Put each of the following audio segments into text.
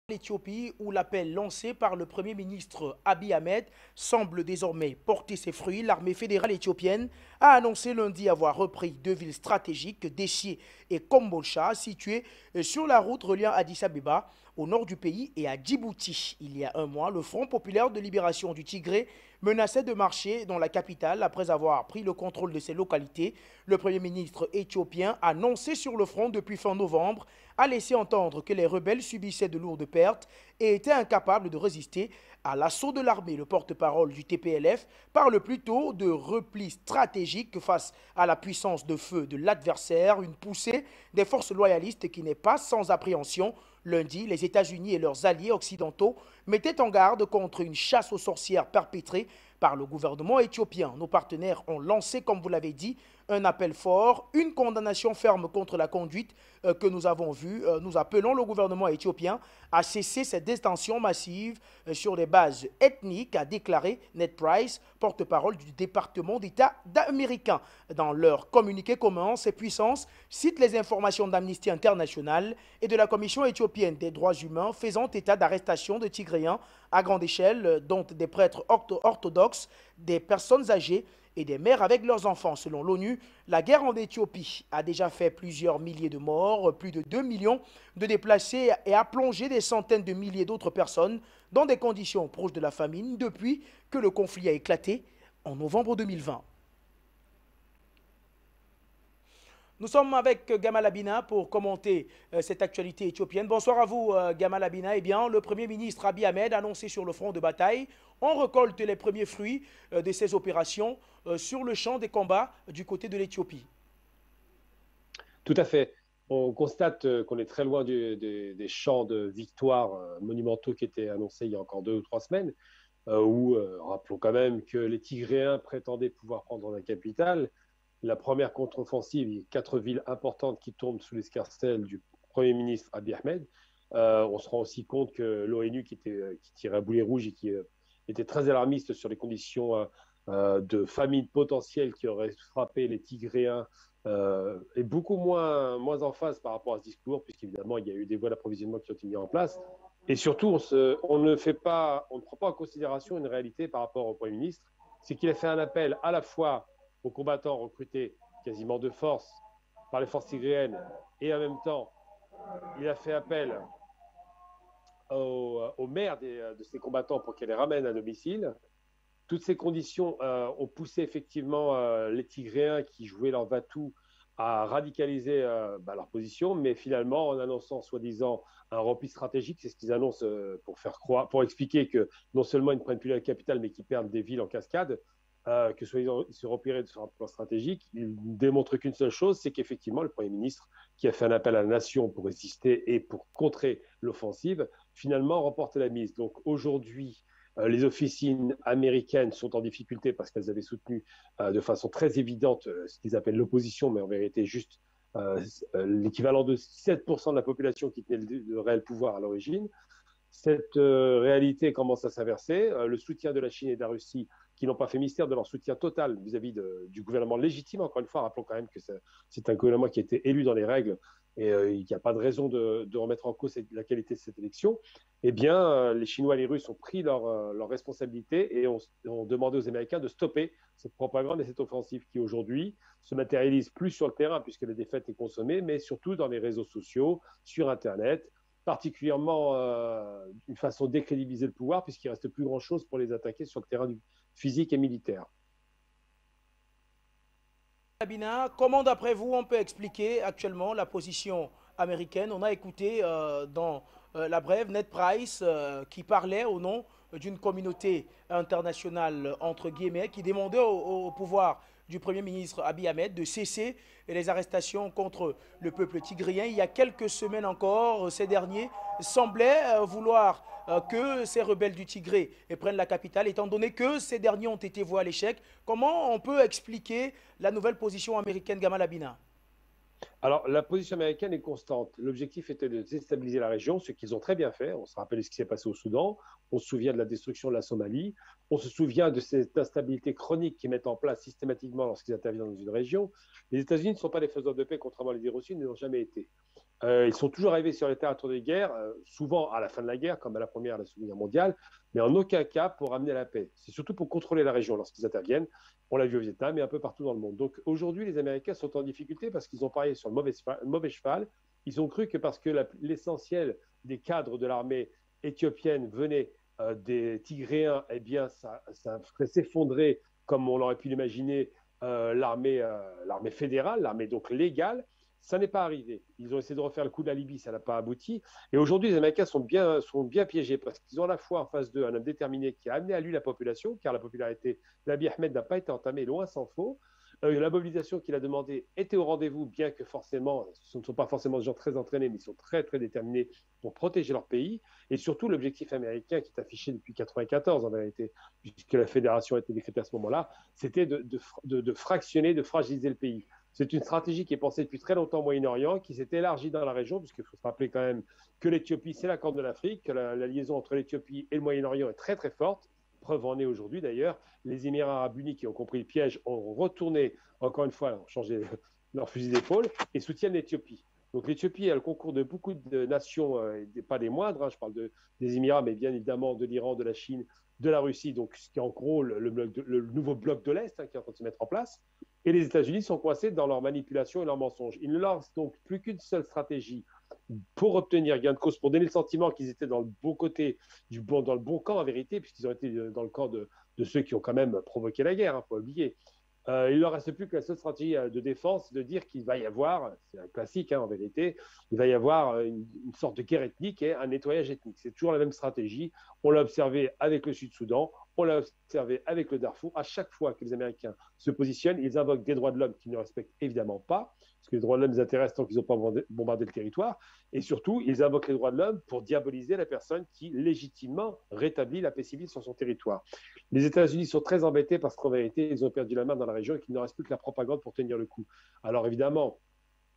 L'Éthiopie, où l'appel lancé par le Premier ministre Abiy Ahmed semble désormais porter ses fruits. L'armée fédérale éthiopienne a annoncé lundi avoir repris deux villes stratégiques, Dessie et Kombolcha, situées sur la route reliant Addis Abeba au nord du pays et à Djibouti. Il y a un mois, le Front populaire de libération du Tigré menaçait de marcher dans la capitale après avoir pris le contrôle de ces localités. Le Premier ministre éthiopien, annoncé sur le front depuis fin novembre, a laissé entendre que les rebelles subissaient de lourdes pertes et étaient incapables de résister à l'assaut de l'armée. Le porte-parole du TPLF parle plutôt de repli stratégique face à la puissance de feu de l'adversaire, une poussée des forces loyalistes qui n'est pas sans appréhension. Lundi, les États-Unis et leurs alliés occidentaux mettaient en garde contre une chasse aux sorcières perpétrée par le gouvernement éthiopien. Nos partenaires ont lancé, comme vous l'avez dit, un appel fort, une condamnation ferme contre la conduite que nous avons vue. Nous appelons le gouvernement éthiopien à cesser cette détention massive sur les bases ethniques, a déclaré Ned Price, porte-parole du département d'État américain. Dans leur communiqué commun, ces puissances citent les informations d'Amnesty International et de la Commission éthiopienne des droits humains faisant état d'arrestations de Tigréens à grande échelle, dont des prêtres orthodoxes, des personnes âgées et des mères avec leurs enfants. Selon l'ONU, la guerre en Éthiopie a déjà fait plusieurs milliers de morts, plus de 2 millions de déplacés et a plongé des centaines de milliers d'autres personnes dans des conditions proches de la famine depuis que le conflit a éclaté en novembre 2020. Nous sommes avec Gamal Abina pour commenter cette actualité éthiopienne. Bonsoir à vous, Gamal Abina. Eh bien, le Premier ministre Abiy Ahmed a annoncé sur le front de bataille. On récolte les premiers fruits de ces opérations sur le champ des combats du côté de l'Éthiopie. Tout à fait. On constate qu'on est très loin des champs de victoire monumentaux qui étaient annoncés il y a encore 2 ou 3 semaines, où, rappelons quand même que les Tigréens prétendaient pouvoir prendre la capitale. La première contre-offensive, il y a 4 villes importantes qui tombent sous l'escarcelle du Premier ministre Abiy Ahmed. On se rend aussi compte que l'ONU, qui tirait à boulet rouge et qui était très alarmiste sur les conditions de famine potentielle qui auraient frappé les Tigréens, est beaucoup moins en phase par rapport à ce discours, puisqu'évidemment, il y a eu des voies d'approvisionnement qui ont été mises en place. Et surtout, on ne prend pas en considération une réalité par rapport au Premier ministre, c'est qu'il a fait un appel à la fois aux combattants recrutés quasiment de force par les forces tigréennes, et en même temps, il a fait appel aux mères de ces combattants pour qu'elles les ramènent à domicile. Toutes ces conditions ont poussé effectivement les Tigréens qui jouaient leur va-tout à radicaliser leur position, mais finalement, en annonçant soi-disant un repli stratégique, c'est ce qu'ils annoncent pour expliquer que non seulement ils ne prennent plus la capitale, mais qu'ils perdent des villes en cascade, que soi-disant ils se repéraient sur un plan stratégique. Ils ne démontrent qu'une seule chose, c'est qu'effectivement, le Premier ministre, qui a fait un appel à la nation pour résister et pour contrer l'offensive, finalement remporte la mise. Donc aujourd'hui, les officines américaines sont en difficulté parce qu'elles avaient soutenu de façon très évidente ce qu'ils appellent l'opposition, mais en vérité juste l'équivalent de 7% de la population qui tenait le réel pouvoir à l'origine. Cette réalité commence à s'inverser. Le soutien de la Chine et de la Russie, qui n'ont pas fait mystère de leur soutien total vis-à-vis du gouvernement légitime, encore une fois, rappelons quand même que c'est un gouvernement qui a été élu dans les règles et il n'y a pas de raison de remettre en cause la qualité de cette élection. Eh bien, les Chinois et les Russes ont pris leurs responsabilités et ont demandé aux Américains de stopper cette propagande et cette offensive qui, aujourd'hui, se matérialise plus sur le terrain puisque la défaite est consommée, mais surtout dans les réseaux sociaux, sur Internet, particulièrement une façon de décrédibiliser le pouvoir puisqu'il ne reste plus grand-chose pour les attaquer sur le terrain physique et militaire. Abina, comment d'après vous on peut expliquer actuellement la position américaine? On a écouté dans la brève Ned Price qui parlait au nom d'une communauté internationale, entre guillemets, qui demandait au pouvoir du Premier ministre Abiy Ahmed de cesser les arrestations contre le peuple tigrien. Il y a quelques semaines encore, ces derniers semblaient vouloir que ces rebelles du Tigré prennent la capitale, étant donné que ces derniers ont été voués à l'échec. Comment on peut expliquer la nouvelle position américaine, Gamal Abina? Alors, la position américaine est constante. L'objectif était de déstabiliser la région, ce qu'ils ont très bien fait. On se rappelle ce qui s'est passé au Soudan, on se souvient de la destruction de la Somalie, on se souvient de cette instabilité chronique qu'ils mettent en place systématiquement lorsqu'ils interviennent dans une région. Les États-Unis ne sont pas des faiseurs de paix, contrairement à l'idée reçue, ils ne l'ont jamais été. Ils sont toujours arrivés sur les théâtres de guerre, souvent à la fin de la guerre, comme à la Première et la Seconde Guerre mondiale, mais en aucun cas pour amener la paix. C'est surtout pour contrôler la région lorsqu'ils interviennent. On l'a vu au Vietnam et un peu partout dans le monde. Donc aujourd'hui, les Américains sont en difficulté parce qu'ils ont parié sur le mauvais cheval. Ils ont cru que parce que l'essentiel des cadres de l'armée éthiopienne venait des Tigréens, eh bien, ça ferait s'effondrer, comme on l'aurait pu l'imaginer, l'armée fédérale, l'armée donc légale. Ça n'est pas arrivé. Ils ont essayé de refaire le coup de la Libye, ça n'a pas abouti. Et aujourd'hui, les Américains sont bien piégés parce qu'ils ont à la fois en face d'eux un homme déterminé qui a amené à lui la population, car la popularité d'Abiy Ahmed n'a pas été entamée, loin s'en faut. La mobilisation qu'il a demandée était au rendez-vous, bien que forcément, ce ne sont pas forcément des gens très entraînés, mais ils sont très, très déterminés pour protéger leur pays. Et surtout, l'objectif américain qui est affiché depuis 1994, en vérité, puisque la fédération a été décrétée à ce moment-là, c'était de fractionner, de fragiliser le pays. C'est une stratégie qui est pensée depuis très longtemps au Moyen-Orient, qui s'est élargie dans la région, puisqu'il faut se rappeler quand même que l'Éthiopie, c'est la corne de l'Afrique, que la liaison entre l'Éthiopie et le Moyen-Orient est très très forte. Preuve en est aujourd'hui d'ailleurs, les Émirats arabes unis qui ont compris le piège ont retourné, encore une fois, ont changé leur fusil d'épaule et soutiennent l'Éthiopie. Donc l'Éthiopie a le concours de beaucoup de nations, pas des moindres, hein, je parle des Émirats, mais bien évidemment de l'Iran, de la Chine, de la Russie, donc ce qui est en gros le nouveau bloc de l'Est hein, qui est en train de se mettre en place. Et les États-Unis sont coincés dans leur manipulation et leurs mensonges. Il ne leur reste donc plus qu'une seule stratégie pour obtenir gain de cause, pour donner le sentiment qu'ils étaient dans le bon côté, dans le bon camp en vérité, puisqu'ils ont été dans le camp de ceux qui ont quand même provoqué la guerre, il ne faut pas oublier. Il ne leur reste plus que la seule stratégie de défense, de dire qu'il va y avoir, c'est un classique hein, en vérité, il va y avoir une sorte de guerre ethnique et un nettoyage ethnique. C'est toujours la même stratégie. On l'a observé avec le Sud-Soudan, on l'a observé avec le Darfour. À chaque fois que les Américains se positionnent, ils invoquent des droits de l'homme qu'ils ne respectent évidemment pas, parce que les droits de l'homme les intéressent tant qu'ils n'ont pas bombardé le territoire. Et surtout, ils invoquent les droits de l'homme pour diaboliser la personne qui légitimement rétablit la paix civile sur son territoire. Les États-Unis sont très embêtés parce qu'en vérité, ils ont perdu la main dans la région et qu'il ne reste plus que la propagande pour tenir le coup. Alors évidemment,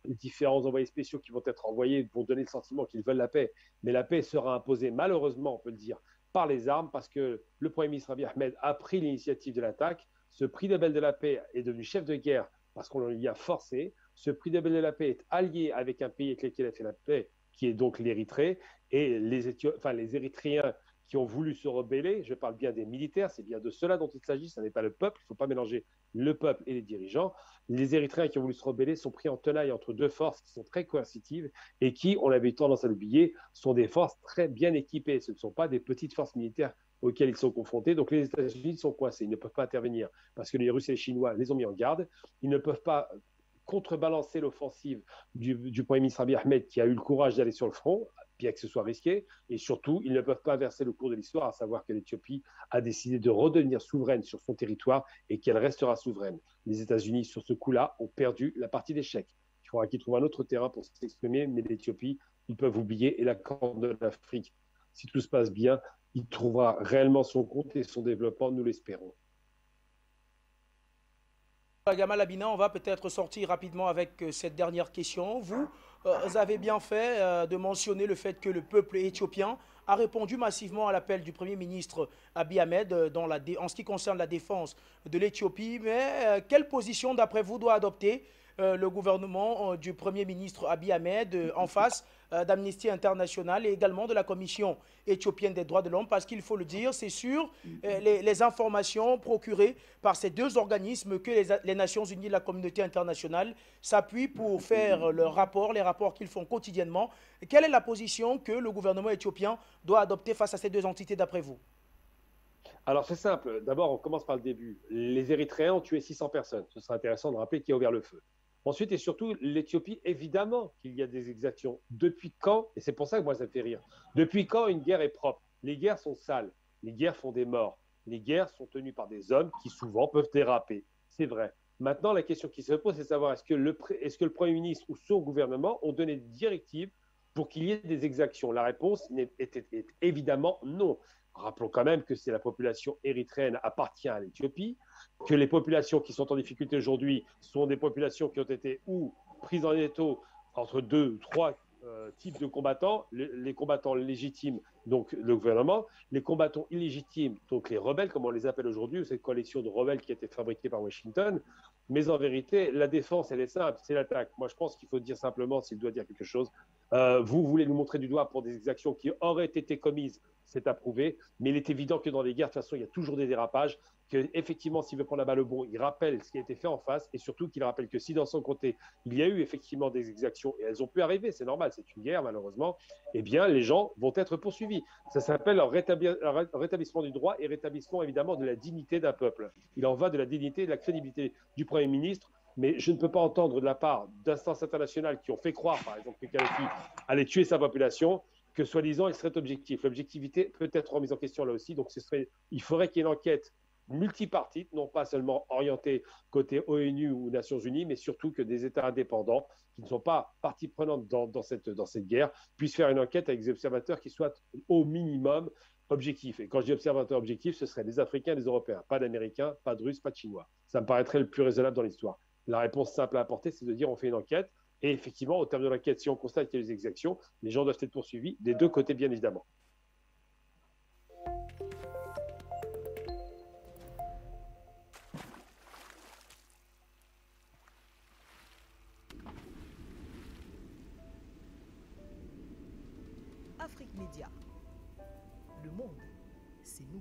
les différents envoyés spéciaux qui vont être envoyés vont donner le sentiment qu'ils veulent la paix, mais la paix sera imposée malheureusement, on peut le dire, par les armes parce que le Premier ministre Abiy Ahmed a pris l'initiative de l'attaque. Ce prix Nobel de la paix est devenu chef de guerre parce qu'on l'y a forcé. Ce prix Nobel de la paix est allié avec un pays avec lequel il a fait la paix, qui est donc l'Érythrée, et les Érythréens qui ont voulu se rebeller, je parle bien des militaires, c'est bien de cela dont il s'agit, ce n'est pas le peuple, il ne faut pas mélanger le peuple et les dirigeants. Les Érythréens qui ont voulu se rebeller sont pris en tenaille entre deux forces qui sont très coercitives et qui, on avait tendance à l'oublier, sont des forces très bien équipées. Ce ne sont pas des petites forces militaires auxquelles ils sont confrontés. Donc les États-Unis sont coincés, ils ne peuvent pas intervenir parce que les Russes et les Chinois les ont mis en garde. Ils ne peuvent pas contrebalancer l'offensive du Premier ministre Abiy Ahmed qui a eu le courage d'aller sur le front, bien que ce soit risqué, et surtout, ils ne peuvent pas inverser le cours de l'histoire, à savoir que l'Éthiopie a décidé de redevenir souveraine sur son territoire et qu'elle restera souveraine. Les États-Unis, sur ce coup-là, ont perdu la partie d'échec. Il faudra qu'ils trouvent un autre terrain pour s'exprimer, mais l'Éthiopie, ils peuvent oublier, et la Corne de l'Afrique, si tout se passe bien, il trouvera réellement son compte et son développement, nous l'espérons. Gamal Abina, on va peut-être sortir rapidement avec cette dernière question. Vous avez bien fait de mentionner le fait que le peuple éthiopien a répondu massivement à l'appel du Premier ministre Abiy Ahmed en ce qui concerne la défense de l'Éthiopie. Mais quelle position, d'après vous, doit adopter le gouvernement du Premier ministre Abiy Ahmed en face d'Amnesty International et également de la Commission éthiopienne des droits de l'homme, parce qu'il faut le dire, c'est sur les informations procurées par ces deux organismes que les Nations Unies et la communauté internationale s'appuient pour faire les rapports qu'ils font quotidiennement. Quelle est la position que le gouvernement éthiopien doit adopter face à ces deux entités d'après vous? Alors c'est simple, d'abord on commence par le début. Les Érythréens ont tué 600 personnes, ce serait intéressant de rappeler qui a ouvert le feu. Ensuite et surtout, l'Éthiopie, évidemment qu'il y a des exactions. Depuis quand, et c'est pour ça que moi ça me fait rire, depuis quand une guerre est propre? Les guerres sont sales, les guerres font des morts, les guerres sont tenues par des hommes qui souvent peuvent déraper, c'est vrai. Maintenant, la question qui se pose, c'est de savoir est-ce que le Premier ministre ou son gouvernement ont donné des directives pour qu'il y ait des exactions? La réponse est évidemment non. Rappelons quand même que c'est la population érythréenne appartient à l'Éthiopie, que les populations qui sont en difficulté aujourd'hui sont des populations qui ont été ou prises en étau entre deux ou trois types de combattants, les combattants légitimes, donc le gouvernement, les combattants illégitimes, donc les rebelles, comme on les appelle aujourd'hui, cette coalition de rebelles qui a été fabriquée par Washington. Mais en vérité, la défense, elle est simple, c'est l'attaque. Moi, je pense qu'il faut dire simplement, s'il doit dire quelque chose, Vous voulez nous montrer du doigt pour des exactions qui auraient été commises, c'est approuvé, mais il est évident que dans les guerres, de toute façon, il y a toujours des dérapages, que effectivement, s'il veut prendre la balle au bon, il rappelle ce qui a été fait en face, et surtout qu'il rappelle que si dans son côté, il y a eu effectivement des exactions, et elles ont pu arriver, c'est normal, c'est une guerre malheureusement, eh bien, les gens vont être poursuivis. Ça s'appelle un rétablissement du droit et rétablissement évidemment de la dignité d'un peuple. Il en va de la dignité et de la crédibilité du Premier ministre, mais je ne peux pas entendre de la part d'instances internationales qui ont fait croire, par exemple, que Kadhafi allait tuer sa population, que soi-disant il serait objectif. L'objectivité peut être remise en question là aussi, donc il faudrait qu'il y ait une enquête multipartite, non pas seulement orientée côté ONU ou Nations Unies, mais surtout que des États indépendants qui ne sont pas partie prenante dans cette guerre puissent faire une enquête avec des observateurs qui soient au minimum objectifs. Et quand je dis observateurs objectifs, ce seraient des Africains et des Européens, pas d'Américains, pas de Russes, pas de Chinois. Ça me paraîtrait le plus raisonnable dans l'histoire. La réponse simple à apporter, c'est de dire on fait une enquête. Et effectivement, au terme de l'enquête, si on constate qu'il y a des exactions, les gens doivent être poursuivis des deux côtés, bien évidemment. Afrique Média. Le monde, c'est nous.